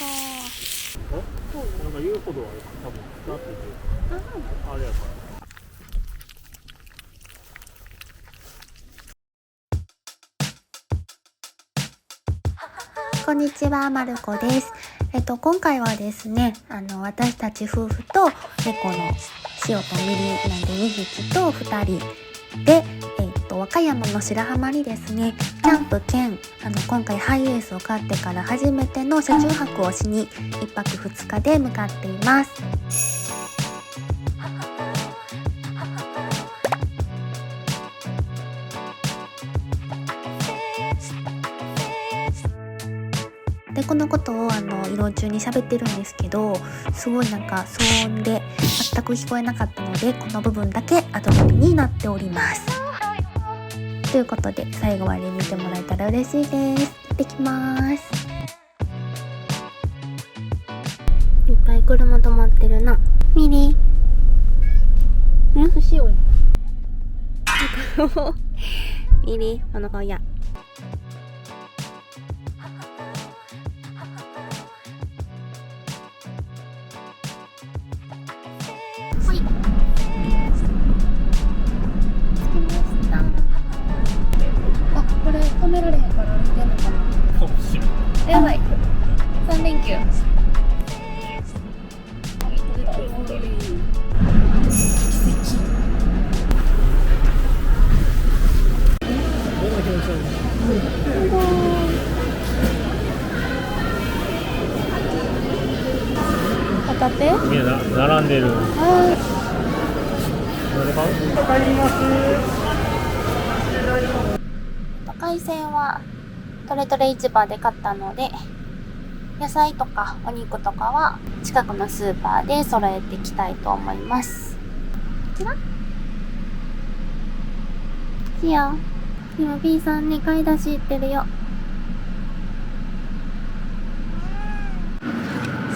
なんか言うほどは多分使ってて、あれやから。こんにちは、まるこです。今回はですね、私たち夫婦と猫の塩とみりなんで2匹と2人で、和歌山の白浜にですね、キャンプ兼今回ハイエースを買ってから初めての車中泊をしに1泊2日で向かっています。でこのことを移動中に喋ってるんですけど、すごいなんか騒音で全く聞こえなかったので、この部分だけ後取りになっております。ということで最後まで見てもらえたら嬉しいです。行ってきます。いっぱい車止まってるな。ミリニュースしようよ。ミリこの顔や。はい、着きました。あ、これ止められへんから歩いてんのかな。やばい。3連休。ホタテ？みんな並んでる。帰ります。海鮮はトレトレ市場で買ったので、野菜とかお肉とかは近くのスーパーで揃えていきたいと思います。こちら？しよう。今 B さんに買い出し行ってるよ。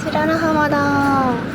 白良浜だー。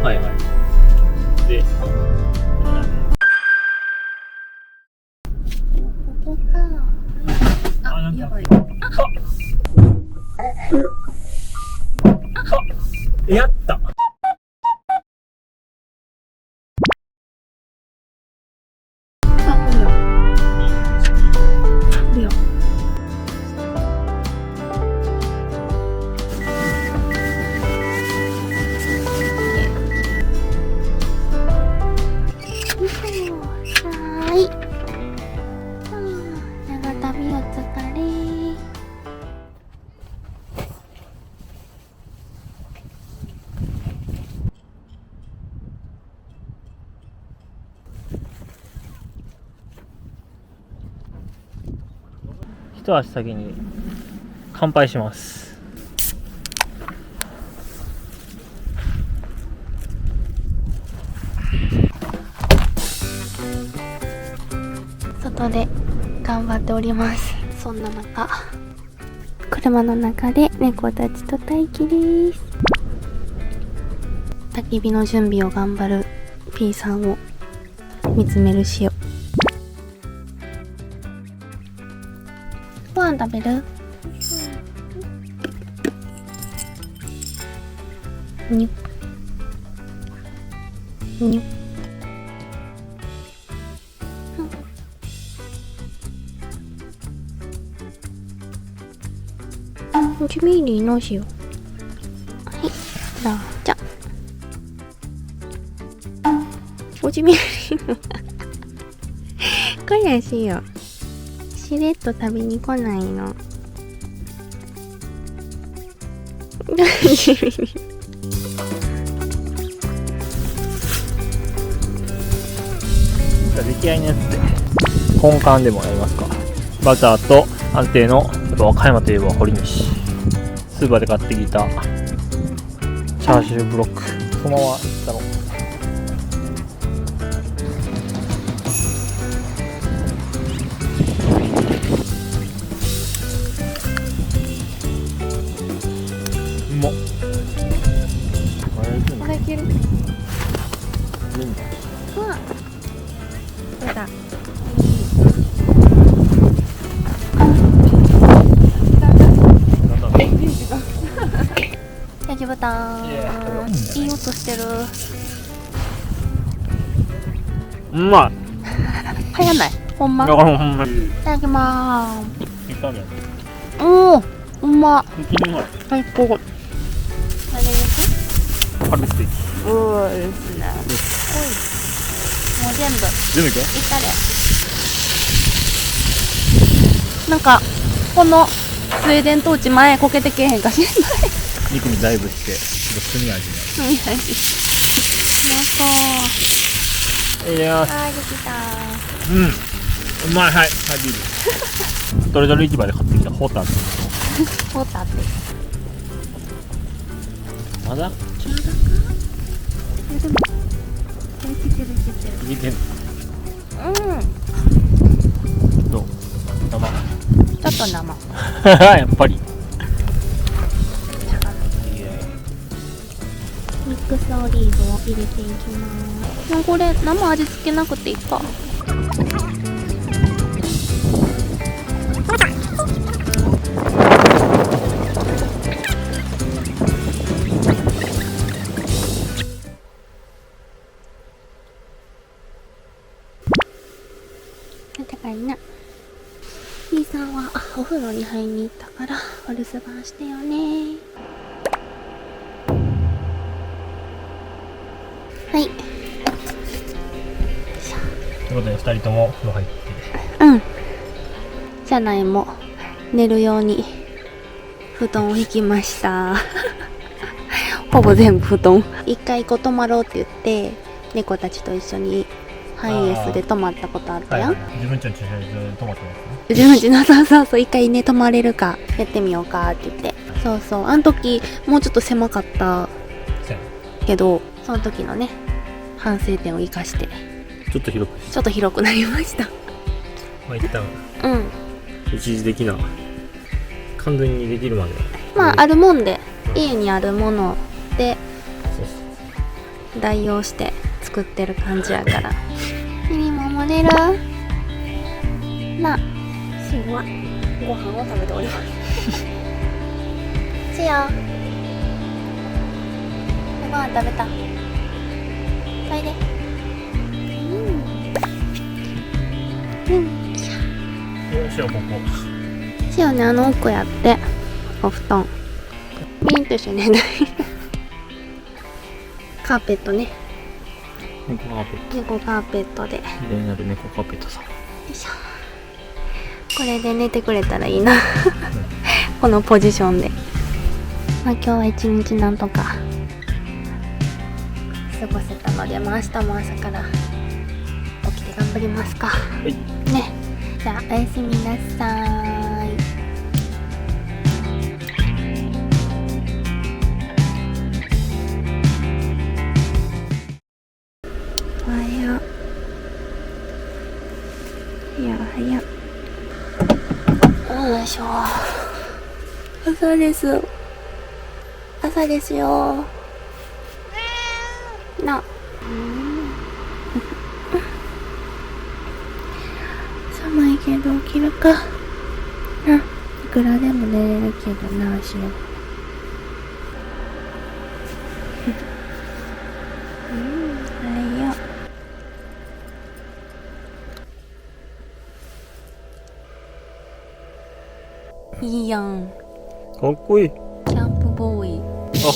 はいはい。で、ここか。あ、やばい。やった。一足先に乾杯します。外で頑張っております。そんな中、車の中で猫たちと待機です。焚き火の準備を頑張る P さんを見つめるしお。ご飯食べる？にゅにゅ。1ミリの塩。はい、どうぞ。1ミリのこれやしよ。しれっと食べに来ないの。出来合いのやつで根幹でもやりますか。バターと安定の、やっぱ和歌山といえば堀西、スーパーで買ってきたチャーシューブロック、そのままいったの。うまっ。これいける。うん。うわ、どうだ。焼き豚ー、いい音してる。うまい。早ない？ほんま？いだからほんまにただきまー炒める。す。おー、うまっ。うまい。最高。あれですカルステーキ。おーですね。おい。もう全部。全部いく？いったれ。なんか、このスウェーデントーチ前こけてけえへんかしれない。肉にダイブして、ちょっと炭味ね。みたいに。いやー、はい、できたうん、うまい。はい、はい、ビール。トレドル市場で買ってきたホタテ。ー。ホタテ。まだ？でも、いけてるいけてる。いけてんの？うん。どう？生。ちょっと生。やっぱり。ミックスオリーブを入れていきます。もうこれ生味付けなくていいか。てかいな。B さんはお風呂に入りに行ったからお留守番してよね。はい。ということで2人とも風呂入って。うん。車内も寝るように布団を引きました。ほぼ全部布団。一回こう泊まろうって言って猫たちと一緒にハイエースで泊まったことあったやん。はい、自分ちの駐車場で泊まってますね。自分ちのそう一回ね泊まれるかやってみようかって言って、そうそう、あの時もうちょっと狭かったけどその時のね反省点を生かしてちょっと広く、ちょっと広くなりました。まあ一旦うん。一時的な完全にできるまではまああるもんで、家にあるものでそうそう代用して作ってる感じやから。ミリも漏れるな。シオはご飯を食べております。シオご飯食べた。それでシオここシオね、あの奥やってお布団ミンと一緒に寝ない。カーペットね、猫カーペット、猫カーペットで、よ綺麗になる猫カーペットさん。いしょ。これで寝てくれたらいいな。このポジションで。まあ今日は一日なんとか過ごせたので、まあ明日も朝から起きて頑張りますか。はい。ね。じゃあおやすみなさーい。おはよう。いやおはよう。よいしょ。朝です。朝ですよ。な。寒いけど起きるかな。いくらでも寝れるけどな、しよう。はいよ。いいやん。かっこいい。キャンプボーイ。ペチ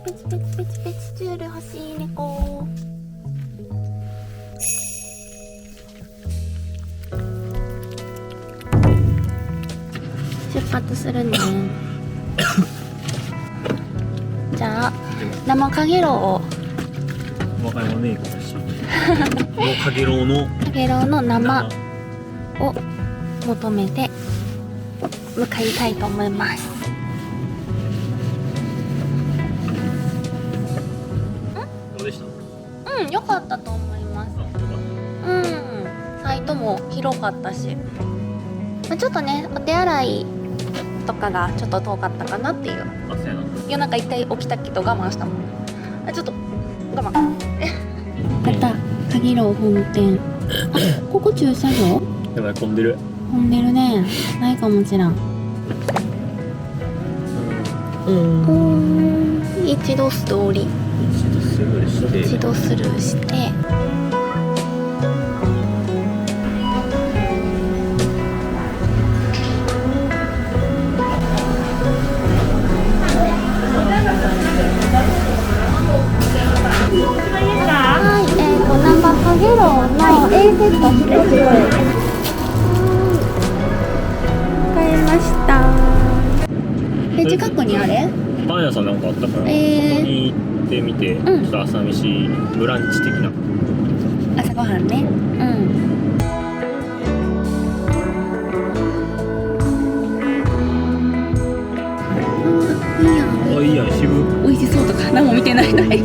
ペチペチペチペチチュール欲しい猫。出発するね。じゃあ生かげろうを若いもメイクだしもうかげろうのかげろうの生を求めて向かいたいと思います。どうでした？うん、良かったと思います。うん、サイトも広かったし、まあちょっとねお手洗いとかがちょっと遠かったかなっていう。あ、そうやな。夜中一回起きたけど我慢したもん。あ、ちょっと我慢。またかげろう本店。あ、ここ駐車場？やばい、混んでる。混んでるね。ないかもしらん。一度ストーリー。一度スルーして。はい、生かげろうの A セット1つ買いました。近くにあれ？パン屋さんなんかあったから、そこに行ってみて、ちょっと朝飯ブランチ的な朝ごはんね。いいやん。あ、いいやん、渋。美味しそうとか何も見てないのに。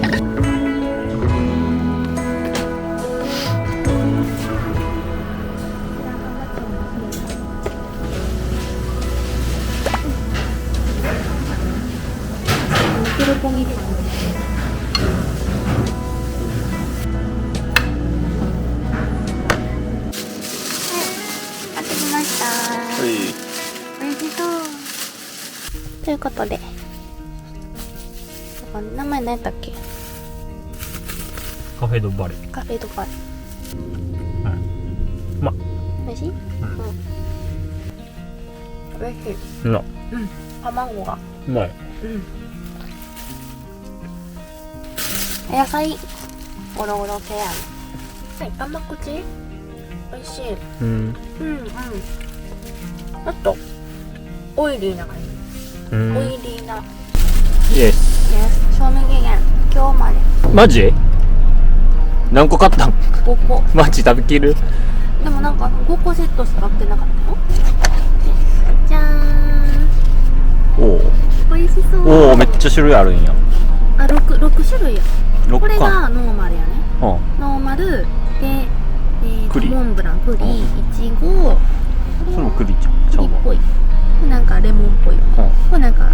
美味しそうということで、名前何やったっけ？カフェドバレ。カフェドバレ。ま、美味しい？美味しい。な。卵が。うまい。野菜ゴロゴロ系やね。はい、甘口？美味しい。あとオイリーな感じ。オイリーな。イエス。賞味期限今日まで。マジ？何個買ったん？5個。マジ食べきる？でもなんか5個セットしか売ってなかったよ。じゃーん。おお。美味しそう。おお、めっちゃ種類あるんや。あ、6種類や。これがノーマルやね。ノーマルで、栗モンブラン、栗、いちご。それも栗ちゃん。栗っぽい。なんかレモンっぽい。これなんか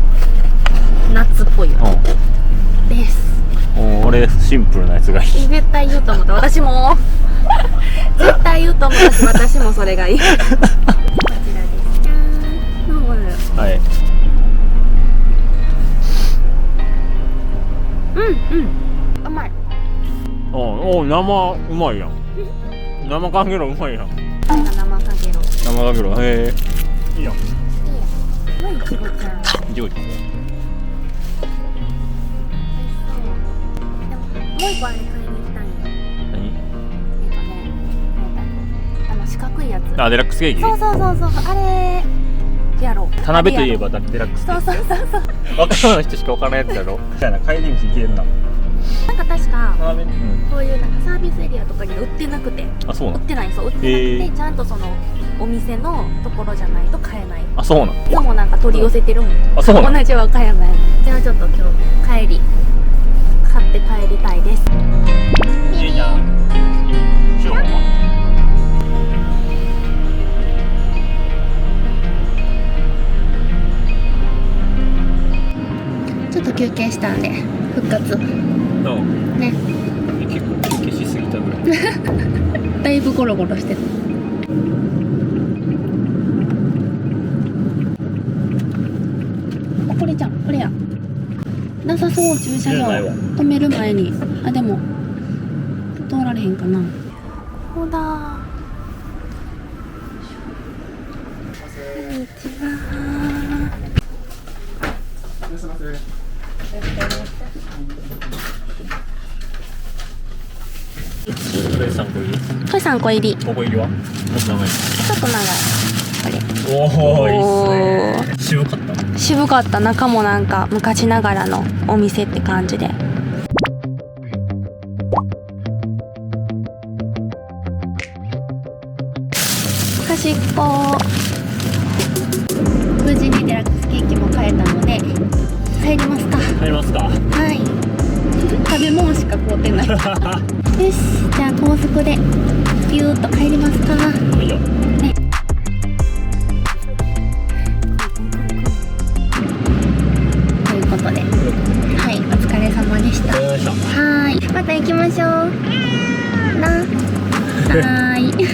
ナッツっぽいよ。です。俺シンプルなやつがいい。絶対言うと思った。私も絶対言うと思ったし、私もそれがいい。こちらです。じゃーん。ノーマル。はい。うまい。お、生うまいやん。生かげろうまいやん。これが生かげろう。生かげろう、へえ。いいやん。いいやん。いちごちゃん。料理。もう一個あれ買いに行きたいんよ。何？四角いやつ。あ、デラックスケーキ。そう、あれやろう。田辺といえばデラックスケーキ。そう。若者の人しかわからないやつやろ。じゃあな、帰り道行けるな。なんか確か田辺、そういうなんかサービスエリアとかに売ってなくて。あ、そうなの？売ってないんですよ。売ってなくて、ちゃんとそのお店のところじゃないと買えない。あ、そうなの？いつもなんか取り寄せてるもん。あ、そうなの？同じ和歌山やね。じゃあちょっと今日帰り買って帰りたいです。いいじゃん。しようかな。ちょっと休憩したんで復活ね。結構休憩しすぎたぐらい。だいぶゴロゴロしてる。あ、これじゃん、これや。なさそう。駐車場止める前に。あ、でも通られへんかな。ほら、こんにちは。これ3個入り。これ3個入り。5個入りは？もっと長い。ちょっと長い。これ。おお、いいおっすね。渋かった。渋かった。中もなんか昔ながらのお店って感じで。端っこ。無事にデラックスケーキも買えたので入りますか。入りますか。はい。食べ物しか買うてない。よし、じゃあ高速でビューッと帰りますか。いいよ。ね。ということで、はい、お疲れ様でした。よいしょ。はーい、また行きましょう。な。はーい。